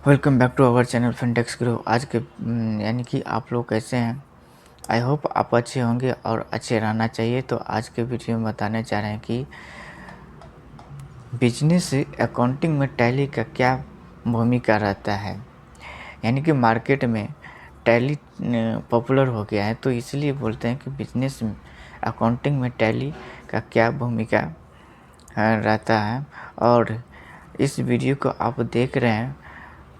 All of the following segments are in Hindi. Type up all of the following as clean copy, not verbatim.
Welcome back to our channel Fintechs Grow. आज के यानी कि आप लोग कैसे हैं। आई होप आप अच्छे होंगे और अच्छे रहना चाहिए। तो आज के वीडियो में बताने चाह रहे हैं कि बिजनेस अकाउंटिंग में टैली का क्या भूमिका रहता है। यानी कि मार्केट में टैली पॉपुलर हो गया है, तो इसलिए बोलते हैं कि बिजनेस अकाउंटिंग में टैली का क्या भूमिका रहता है। और इस वीडियो को आप देख रहे हैं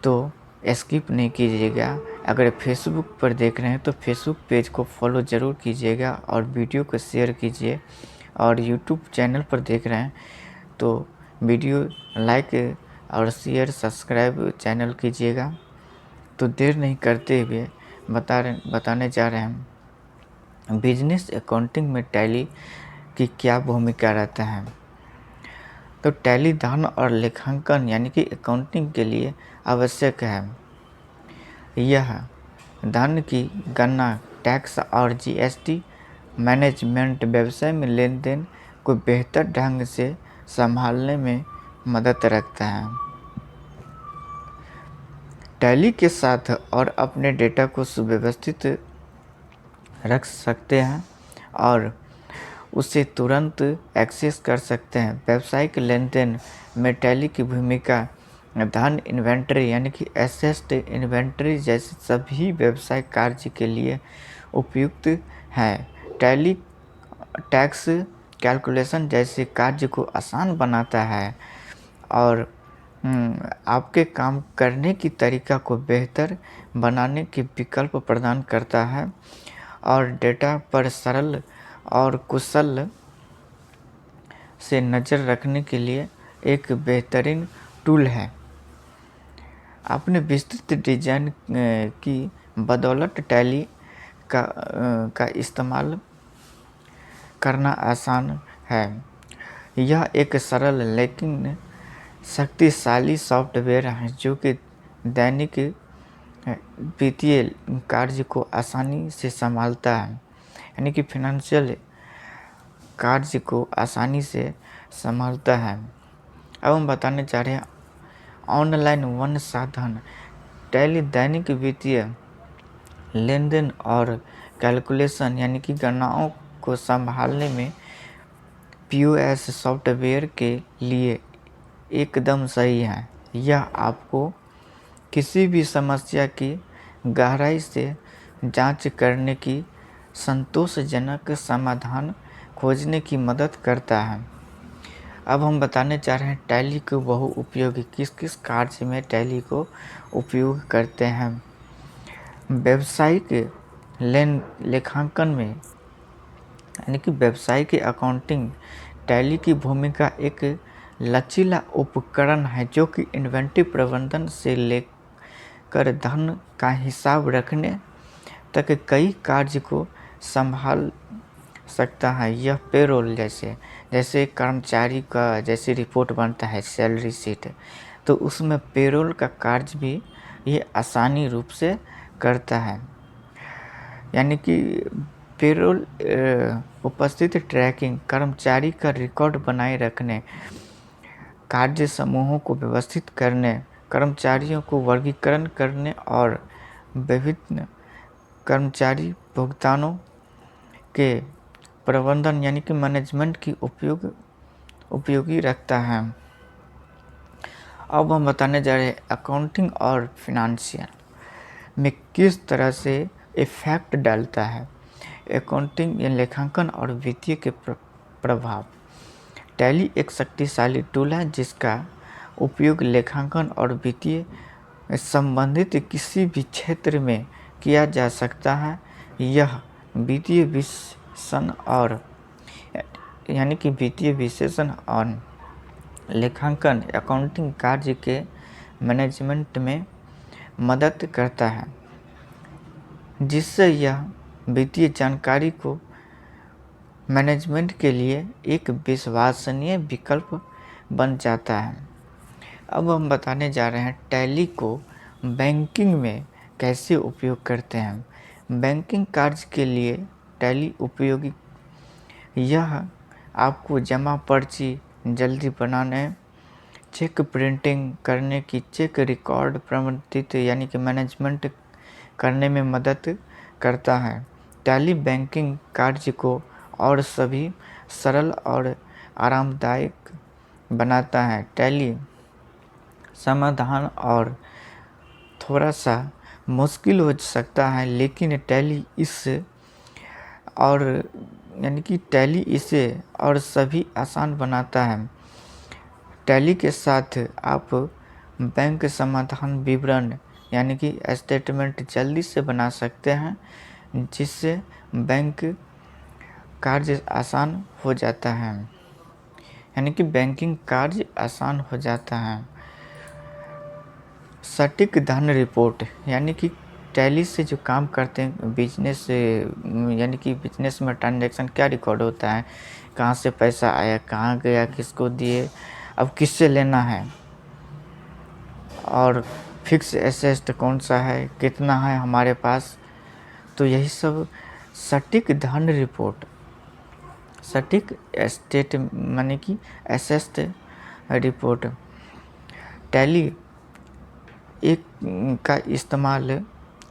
तो स्किप नहीं कीजिएगा। अगर फेसबुक पर देख रहे हैं तो फेसबुक पेज को फॉलो ज़रूर कीजिएगा और वीडियो को शेयर कीजिए। और यूट्यूब चैनल पर देख रहे हैं तो वीडियो लाइक और शेयर सब्सक्राइब चैनल कीजिएगा। तो देर नहीं करते हुए बताने जा रहे हैं बिजनेस अकाउंटिंग में टैली की क्या भूमिका रहता है। तो टैली धन और लेखांकन यानी कि अकाउंटिंग के लिए आवश्यक है। यह धन की गणना, टैक्स और जीएसटी मैनेजमेंट, व्यवसाय में लेन देन को बेहतर ढंग से संभालने में मदद रखता है। टैली के साथ और अपने डेटा को सुव्यवस्थित रख सकते हैं और उसे तुरंत एक्सेस कर सकते हैं। व्यावसायिक लेन देन में टैली की भूमिका धन, इन्वेंट्री यानी कि एसेट, इन्वेंट्री जैसे सभी व्यवसायिक कार्य के लिए उपयुक्त है। टैली टैक्स कैलकुलेशन जैसे कार्य को आसान बनाता है और आपके काम करने की तरीका को बेहतर बनाने के विकल्प प्रदान करता है और डेटा पर सरल और कुशल से नज़र रखने के लिए एक बेहतरीन टूल है। अपने विस्तृत डिजाइन की बदौलत टैली का इस्तेमाल करना आसान है। यह एक सरल लेकिन शक्तिशाली सॉफ्टवेयर है जो कि दैनिक वित्तीय कार्य को आसानी से संभालता है, यानी कि फिनंशियल कार्य को आसानी से संभालता है। अब हम बताने जा रहे हैं ऑनलाइन वन साधन। टैली दैनिक वित्तीय लेन देन और कैलकुलेशन यानी कि गणनाओं को संभालने में पीओएस सॉफ्टवेयर के लिए एकदम सही है। यह आपको किसी भी समस्या की गहराई से जांच करने की संतोषजनक समाधान खोजने की मदद करता है। अब हम बताने जा रहे हैं टैली को बहु उपयोगी किस किस कार्य में टैली को उपयोग करते हैं। व्यावसायिक लेखांकन में यानी कि व्यवसायिक अकाउंटिंग टैली की भूमिका एक लचीला उपकरण है जो कि इन्वेंट्री प्रबंधन से लेकर धन का हिसाब रखने तक कई कार्य को संभाल सकता है। यह पेरोल जैसे कर्मचारी का जैसे रिपोर्ट बनता है, सैलरी शीट, तो उसमें पेरोल का कार्य भी ये आसानी रूप से करता है। यानी कि पेरोल उपस्थित ट्रैकिंग, कर्मचारी का रिकॉर्ड बनाए रखने, कार्य समूहों को व्यवस्थित करने, कर्मचारियों को वर्गीकरण करने और विभिन्न कर्मचारी भुगतानों के प्रबंधन यानी कि मैनेजमेंट की उपयोगी रखता है। अब हम बताने जा रहे हैं अकाउंटिंग और फिनंशियल में किस तरह से इफेक्ट डालता है। अकाउंटिंग या लेखांकन और वित्तीय के प्रभाव। टैली एक शक्तिशाली टूल है जिसका उपयोग लेखांकन और वित्तीय संबंधित किसी भी क्षेत्र में किया जा सकता है। यह वित्तीय विश्लेषण और यानी कि वित्तीय विश्लेषण और लेखांकन अकाउंटिंग कार्य के मैनेजमेंट में मदद करता है, जिससे यह वित्तीय जानकारी को मैनेजमेंट के लिए एक विश्वसनीय विकल्प बन जाता है। अब हम बताने जा रहे हैं टैली को बैंकिंग में कैसे उपयोग करते हैं। बैंकिंग कार्य के लिए टैली उपयोगी। यह आपको जमा पर्ची जल्दी बनाने चेक प्रिंटिंग करने की, चेक रिकॉर्ड प्रबंधित यानी कि मैनेजमेंट करने में मदद करता है। टैली बैंकिंग कार्य को और सभी सरल और आरामदायक बनाता है। टैली समाधान और थोड़ा सा मुश्किल हो सकता है, लेकिन टैली इसे और सभी आसान बनाता है। टैली के साथ आप बैंक समाधान विवरण यानी कि स्टेटमेंट जल्दी से बना सकते हैं, जिससे बैंक कार्य आसान हो जाता है, यानी कि बैंकिंग कार्य आसान हो जाता है। सटीक धन रिपोर्ट यानी कि टैली से जो काम करते हैं बिजनेस यानी कि बिजनेस में ट्रांजैक्शन क्या रिकॉर्ड होता है, कहाँ से पैसा आया, कहाँ गया, किसको दिए, अब किससे लेना है, और फिक्स एसेट कौन सा है, कितना है हमारे पास। तो यही सब सटीक धन रिपोर्ट, सटीक स्टेट माने कि एसेट रिपोर्ट टैली एक का इस्तेमाल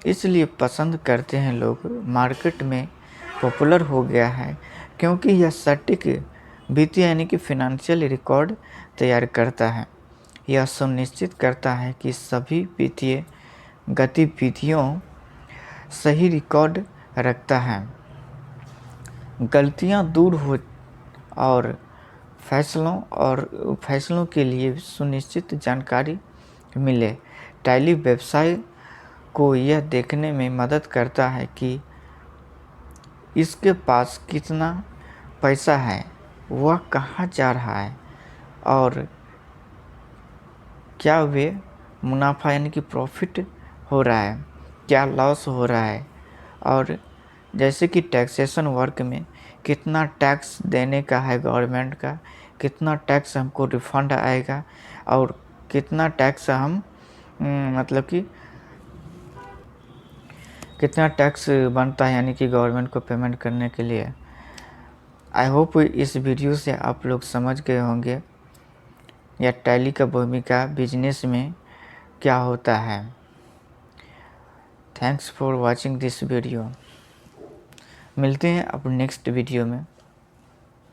इसलिए पसंद करते हैं लोग, मार्केट में पॉपुलर हो गया है, क्योंकि यह सटीक वित्तीय यानी कि फाइनेंशियल रिकॉर्ड तैयार करता है। यह सुनिश्चित करता है कि सभी वित्तीय गतिविधियों सही रिकॉर्ड रखता है, गलतियां दूर हो और फैसलों के लिए सुनिश्चित जानकारी मिले। टैली व्यवसाय को यह देखने में मदद करता है कि इसके पास कितना पैसा है, वह कहाँ जा रहा है, और क्या वे मुनाफा यानी कि प्रॉफिट हो रहा है, क्या लॉस हो रहा है, और जैसे कि टैक्सेशन वर्क में कितना टैक्स देने का है गवर्नमेंट का, कितना टैक्स हमको रिफंड आएगा, और कितना टैक्स हम मतलब कि कितना टैक्स बनता है यानी कि गवर्नमेंट को पेमेंट करने के लिए। आई होप इस वीडियो से आप लोग समझ गए होंगे या टैली का भूमिका बिजनेस में क्या होता है। Thanks for watching this video. मिलते हैं अब नेक्स्ट वीडियो में।